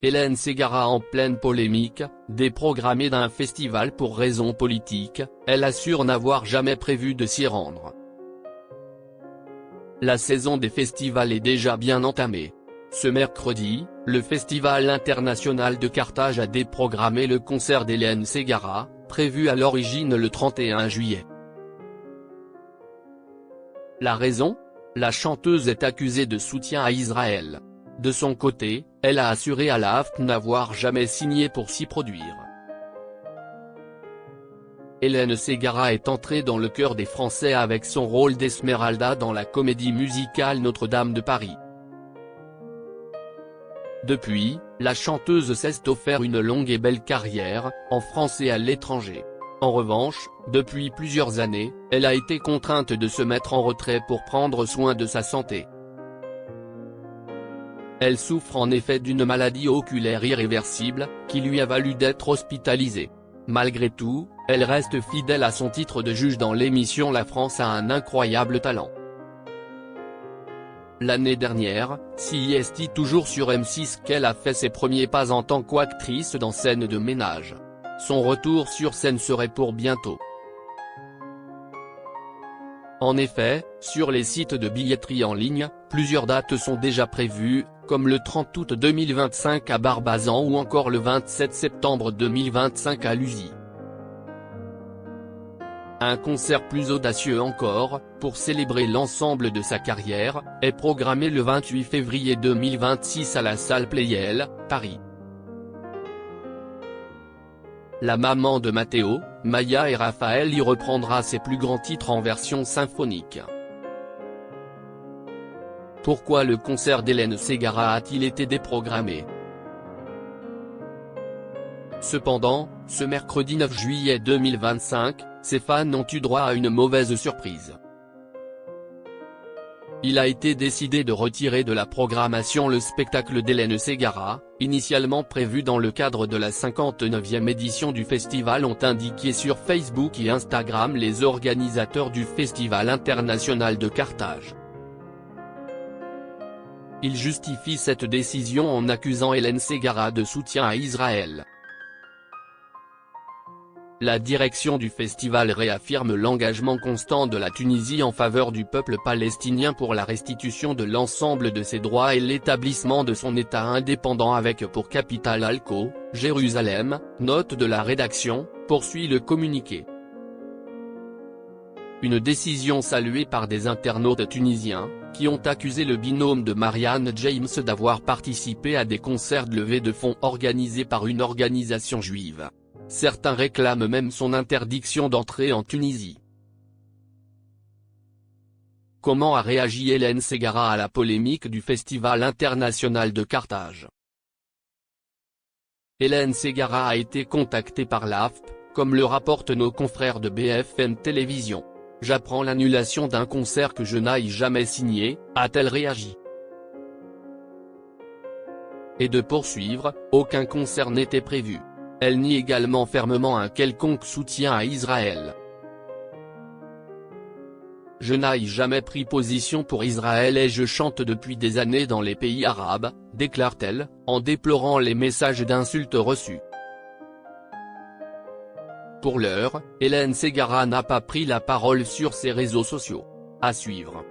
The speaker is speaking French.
Hélène Ségara en pleine polémique, déprogrammée d'un festival pour raisons politiques, elle assure n'avoir jamais prévu de s'y rendre. La saison des festivals est déjà bien entamée. Ce mercredi, le Festival international de Carthage a déprogrammé le concert d'Hélène Ségara, prévu à l'origine le 31 juillet. La raison ? La chanteuse est accusée de soutien à Israël. De son côté, elle a assuré à la AFP n'avoir jamais signé pour s'y produire. Hélène Ségara est entrée dans le cœur des Français avec son rôle d'Esmeralda dans la comédie musicale Notre-Dame de Paris. Depuis, la chanteuse s'est offert une longue et belle carrière, en France et à l'étranger. En revanche, depuis plusieurs années, elle a été contrainte de se mettre en retrait pour prendre soin de sa santé. Elle souffre en effet d'une maladie oculaire irréversible, qui lui a valu d'être hospitalisée. Malgré tout, elle reste fidèle à son titre de juge dans l'émission La France a un incroyable talent. L'année dernière, c'est toujours sur M6 qu'elle a fait ses premiers pas en tant qu'actrice dans Scène de ménage. Son retour sur scène serait pour bientôt. En effet, sur les sites de billetterie en ligne, plusieurs dates sont déjà prévues, comme le 30 août 2025 à Barbazan ou encore le 27 septembre 2025 à Lusy. Un concert plus audacieux encore, pour célébrer l'ensemble de sa carrière, est programmé le 28 février 2026 à la salle Pleyel, Paris. La maman de Matteo, Maya et Raphaël y reprendra ses plus grands titres en version symphonique. Pourquoi le concert d'Hélène Ségara a-t-il été déprogrammé ? Cependant, ce mercredi 9 juillet 2025, ses fans ont eu droit à une mauvaise surprise. Il a été décidé de retirer de la programmation le spectacle d'Hélène Ségara, initialement prévu dans le cadre de la 59e édition du festival, ont indiqué sur Facebook et Instagram les organisateurs du Festival international de Carthage. Ils justifient cette décision en accusant Hélène Ségara de soutien à Israël. La direction du festival réaffirme l'engagement constant de la Tunisie en faveur du peuple palestinien pour la restitution de l'ensemble de ses droits et l'établissement de son État indépendant avec pour capitale Alco, Jérusalem, note de la rédaction, poursuit le communiqué. Une décision saluée par des internautes tunisiens, qui ont accusé le binôme de Marianne James d'avoir participé à des concerts de levée de fonds organisés par une organisation juive. Certains réclament même son interdiction d'entrée en Tunisie. Comment a réagi Hélène Ségara à la polémique du Festival international de Carthage ? Hélène Ségara a été contactée par l'AFP, comme le rapportent nos confrères de BFM Télévision. « J'apprends l'annulation d'un concert que je n'aille jamais signé », a-t-elle réagi. Et de poursuivre, aucun concert n'était prévu. Elle nie également fermement un quelconque soutien à Israël. « Je n'ai jamais pris position pour Israël et je chante depuis des années dans les pays arabes », déclare-t-elle, en déplorant les messages d'insultes reçus. Pour l'heure, Hélène Ségara n'a pas pris la parole sur ses réseaux sociaux. À suivre.